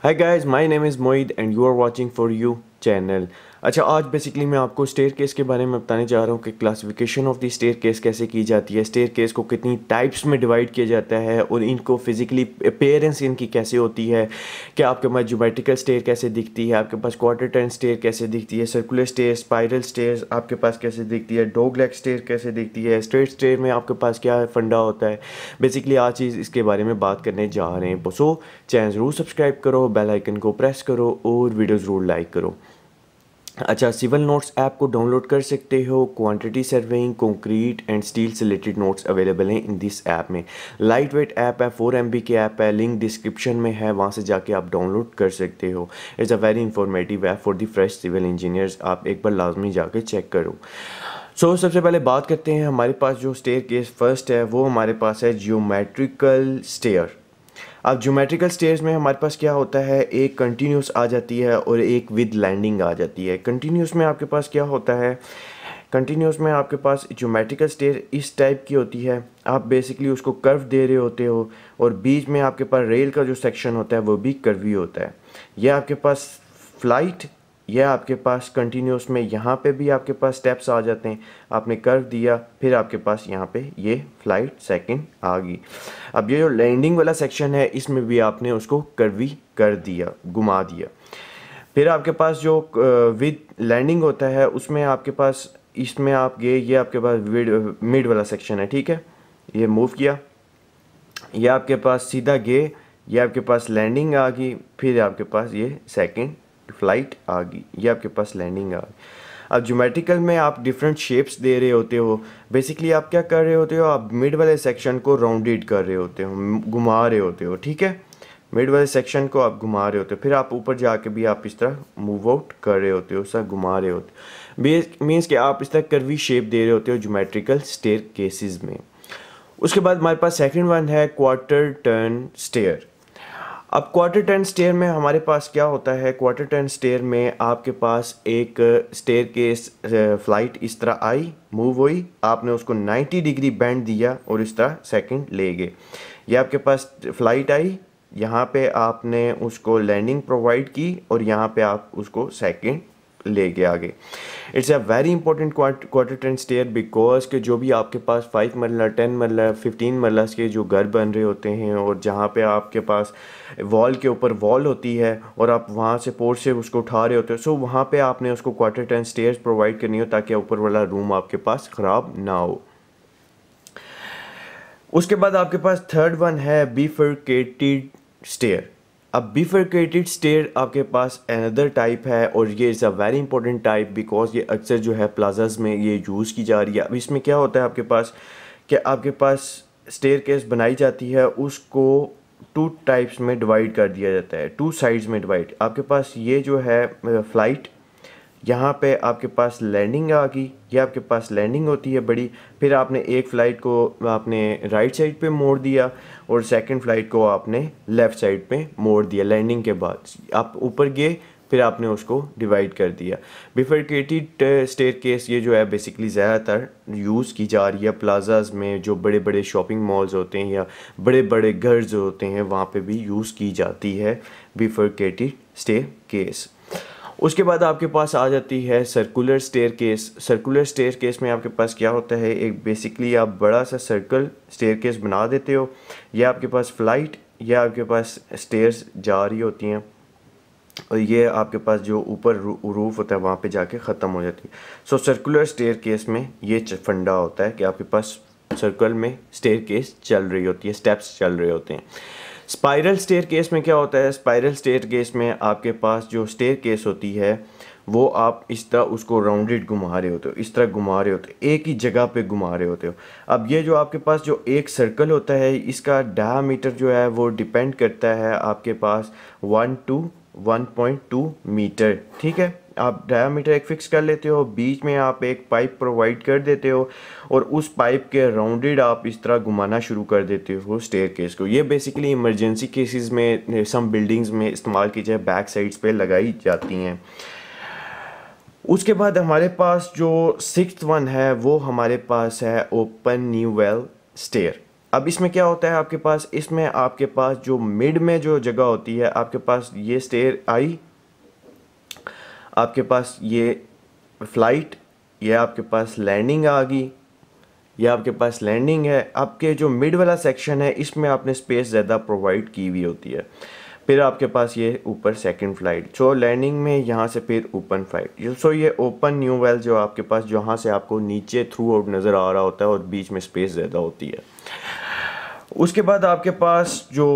Hi guys, my name is Moid and you are watching for you channel. अच्छा, आज basically मैं आपको stair case के बारे में बताने जा रहा हूँ कि classification of the staircase कैसे की जाती है, स्टेयर केस को कितनी टाइप्स में डिवाइड किया जाता है और इनको फिजिकली अपेयरेंस इनकी कैसे होती है, कि आपके पास ज्योमेट्रिकल स्टेयर कैसे दिखती है, आपके पास क्वार्टर टर्न स्टेयर कैसे दिखती है, सर्कुलर स्टेयर, स्पाइरल स्टेयर आपके पास कैसे दिखती है, डॉग लेग स्टेयर कैसे दिखती है, स्ट्रेट स्टेयर में आपके पास क्या फंडा होता है। बेसिकली आज चीज़ इसके बारे में बात करने जा रहे हैं। सो चैनल ज़रूर सब्सक्राइब करो, बेल आइकन को प्रेस करो और वीडियो ज़रूर लाइक करो। अच्छा, सिविल नोट्स ऐप को डाउनलोड कर सकते हो। Quantity surveying, concrete and steel से रिलेटेड नोट्स अवेलेबल हैं इन दिस ऐप में। लाइट वेट ऐप है, 4 MB की ऐप है, लिंक डिस्क्रिप्शन में है, वहाँ से जाके आप डाउनलोड कर सकते हो। It's a very informative app for the fresh civil engineers, आप एक बार लाजमी जाके चेक करो। सबसे पहले बात करते हैं, हमारे पास जो स्टेयर केस फर्स्ट है वो हमारे पास है जियोमेट्रिकल स्टेयर। अब ज्योमेट्रिकल स्टेयर्स में हमारे पास क्या होता है, एक कंटिन्यूस आ जाती है और एक विद लैंडिंग आ जाती है। कंटिन्यूस में आपके पास क्या होता है, कंटिन्यूस में आपके पास ज्योमेट्रिकल स्टेयर इस टाइप की होती है, आप बेसिकली उसको कर्व दे रहे होते हो और बीच में आपके पास रेल का जो सेक्शन होता है वो भी कर्वी होता है। यह आपके पास फ्लाइट, यह आपके पास कंटिन्यूस में यहाँ पे भी आपके पास स्टेप्स आ जाते हैं, आपने कर्व दिया फिर आपके पास यहाँ पे ये फ्लाइट सेकंड आ गई। अब ये जो लैंडिंग वाला सेक्शन है इसमें भी आपने उसको कर्वी कर दिया, घुमा दिया। फिर आपके पास जो विद लैंडिंग होता है उसमें आपके पास इसमें आप ये आपके पास मिड वाला सेक्शन है, ठीक है, ये मूव किया, ये आपके पास सीधा ये आपके पास लैंडिंग आ गई, फिर आपके पास ये सेकंड फ्लाइट आ गई, ये आपके पास लैंडिंग आ गई। अब ज्योमेट्रिकल में आप डिफरेंट शेप्स दे रहे होते हो, बेसिकली आप क्या कर रहे होते हो, आप मिड वाले सेक्शन को राउंडेड कर रहे होते हो, घुमा रहे होते हो, ठीक है, मिड वाले सेक्शन को आप घुमा रहे होते हो, फिर आप ऊपर जाके भी आप इस तरह मूव आउट कर रहे होते हो, सब घुमा रहे होते हो, मीन्स कि आप इस तरह कर्वी शेप दे रहे होते हो ज्योमेट्रिकल स्टेयर केसेस में। उसके बाद हमारे पास सेकंड वन है क्वार्टर टर्न स्टेयर। अब क्वार्टर टर्न स्टेयर में हमारे पास क्या होता है, क्वार्टर टर्न स्टेयर में आपके पास एक स्टेयर केस फ्लाइट इस तरह आई, मूव हुई, आपने उसको 90 डिग्री बेंड दिया और इस तरह सेकंड ले गए। ये आपके पास फ्लाइट आई, यहाँ पे आपने उसको लैंडिंग प्रोवाइड की और यहाँ पे आप उसको सेकंड ले गए आगे। It's a very important quarter turn stair because के जो भी आपके पास 5 मरला, 10 मरला, 15 मरला के जो घर बन रहे होते हैं और जहाँ पे आपके पास वॉल के ऊपर वॉल होती है और आप वहाँ से पोर्ट से उसको उठा रहे होते हो, सो वहाँ पे आपने उसको क्वार्टर टर्न स्टेयर्स प्रोवाइड करनी हो ताकि ऊपर वाला रूम आपके पास ख़राब ना हो। उसके बाद आपके पास थर्ड वन है बिफरकेटेड स्टेयर। अब बिफरकेटेड स्टेयर आपके पास अनदर टाइप है और ये is a very important type because ये अक्सर जो है प्लाजाज में ये यूज़ की जा रही है। अब इसमें क्या होता है आपके पास, कि आपके पास स्टेयर केस बनाई जाती है, उसको 2 टाइप्स में डिवाइड कर दिया जाता है, 2 साइड्स में डिवाइड। आपके पास ये जो है फ्लाइट, यहाँ पे आपके पास लैंडिंग आ गई, ये आपके पास लैंडिंग होती है बड़ी, फिर आपने एक फ़्लाइट को आपने राइट साइड पे मोड़ दिया और सेकंड फ़्लाइट को आपने लेफ़्ट साइड पे मोड़ दिया। लैंडिंग के बाद आप ऊपर गए, फिर आपने उसको डिवाइड कर दिया। बिफरकेटेड स्टेयर केस ये जो है बेसिकली ज़्यादातर यूज़ की जा रही है प्लाजाज में, जो बड़े बड़े शॉपिंग मॉल्स होते हैं या बड़े बड़े घर जो होते हैं वहाँ पे भी यूज़ की जाती है बिफरकेटेड स्टेयर केस। उसके बाद आपके पास आ जाती है circular staircase. Circular staircase में आपके पास क्या होता है, एक बेसिकली आप बड़ा सा सर्कल स्टेयर केस बना देते हो, या आपके पास फ्लाइट या आपके पास स्टेयर्स जा रही होती हैं और ये आपके पास जो ऊपर रूफ होता है वहाँ पे जाके ख़त्म हो जाती है। सर्कुलर स्टेयर केस में ये फंडा होता है कि आपके पास सर्कल में स्टेयर केस चल रही होती है, स्टेप्स चल रहे होते हैं। स्पाइरल स्टेयर केस में क्या होता है, स्पाइरल स्टेयर केस में आपके पास जो स्टेयर केस होती है वो आप इस तरह उसको राउंडेड घुमा रहे होते हो, इस तरह घुमा रहे होते हो, एक ही जगह पे घुमा रहे होते हो। अब ये जो आपके पास जो एक सर्कल होता है इसका डायमीटर जो है वो डिपेंड करता है आपके पास 1 to 1.2 मीटर, ठीक है। आप डायमीटर एक फिक्स कर लेते हो, बीच में आप एक पाइप प्रोवाइड कर देते हो और उस पाइप के राउंडेड आप इस तरह घुमाना शुरू कर देते हो स्टेयर केस को। ये बेसिकली इमरजेंसी केसेस में सम बिल्डिंग्स में इस्तेमाल की जाए, बैक साइड्स पे लगाई जाती हैं। उसके बाद हमारे पास जो सिक्स्थ वन है वो हमारे पास है ओपन न्यू वेल स्टेयर। अब इसमें क्या होता है आपके पास, इसमें आपके पास जो मिड में जो जगह होती है, आपके पास ये स्टेयर आई, आपके पास ये फ्लाइट, ये आपके पास लैंडिंग आ गई, ये आपके पास लैंडिंग है। आपके जो मिड वाला सेक्शन है इसमें आपने स्पेस ज़्यादा प्रोवाइड की हुई होती है। फिर आपके पास ये ऊपर सेकंड फ्लाइट, सो लैंडिंग में यहाँ से फिर ओपन फ्लाइट, सो ये ओपन न्यू वेल जो आपके पास जहाँ से आपको नीचे थ्रू आउट नज़र आ रहा होता है और बीच में स्पेस ज़्यादा होती है। उसके बाद आपके पास जो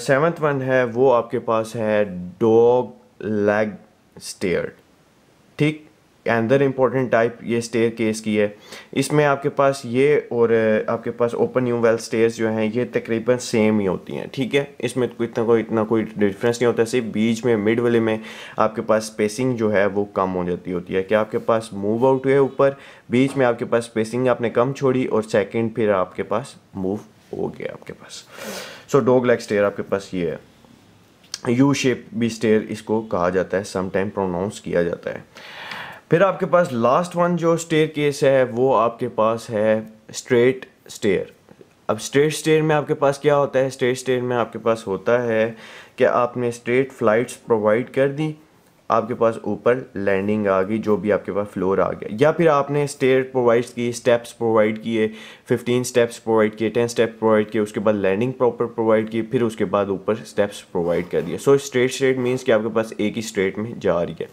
7th वन है वो आपके पास है डॉग लेग स्टेयर। ठीक, अंदर इम्पोर्टेंट टाइप ये स्टेयर केस की है। इसमें आपके पास ये और आपके पास ओपन न्यू वेल स्टेयर्स जो हैं ये तकरीबन सेम ही होती हैं। ठीक है, इसमें इतना कोई डिफरेंस नहीं होता, सिर्फ बीच में मिड वाले में आपके पास स्पेसिंग जो है वो कम हो जाती होती है कि आपके पास मूव आउट हुए ऊपर, बीच में आपके पास स्पेसिंग आपने कम छोड़ी और सेकेंड फिर आपके पास मूव हो गया आपके पास। सो डॉग लेग स्टेयर आपके पास ये है। यू शेप भी स्टेयर इसको कहा जाता है, समटाइम प्रोनाउंस किया जाता है। फिर आपके पास लास्ट वन जो स्टेयर केस है वो आपके पास है स्ट्रेट स्टेयर। अब स्ट्रेट स्टेयर में आपके पास क्या होता है, स्ट्रेट स्टेयर में आपके पास होता है कि आपने स्ट्रेट फ्लाइट्स प्रोवाइड कर दी, आपके पास ऊपर लैंडिंग आ गई, जो भी आपके पास फ्लोर आ गया, या फिर आपने स्टेयर प्रोवाइड की, स्टेप्स प्रोवाइड किए, 15 स्टेप्स प्रोवाइड किए, 10 स्टेप प्रोवाइड किए, उसके बाद लैंडिंग प्रॉपर प्रोवाइड की, फिर उसके बाद ऊपर स्टेप्स प्रोवाइड कर दिए। सो स्ट्रेट स्ट्रेट मीन्स कि आपके पास एक ही स्ट्रेट में जा रही है।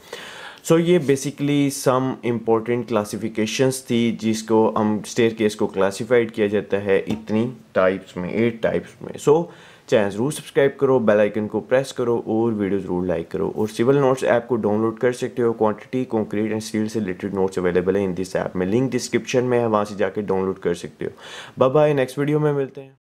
सो ये बेसिकली सम इम्पोर्टेंट क्लासिफिकेशंस थी जिसको हम स्टेयर केस को क्लासिफाइड किया जाता है इतनी टाइप्स में, 8 टाइप्स में। सो चैनल ज़रूर सब्सक्राइब करो, बेल आइकन को प्रेस करो और वीडियो ज़रूर लाइक करो। और सिविल नोट्स ऐप को डाउनलोड कर सकते हो, क्वांटिटी, कंक्रीट एंड स्टील से रिलेटेड नोट्स अवेलेबल है इन दिस ऐप में, लिंक डिस्क्रिप्शन में है, वहाँ से जाके डाउनलोड कर सकते हो। बाय बाय, नेक्स्ट वीडियो में मिलते हैं।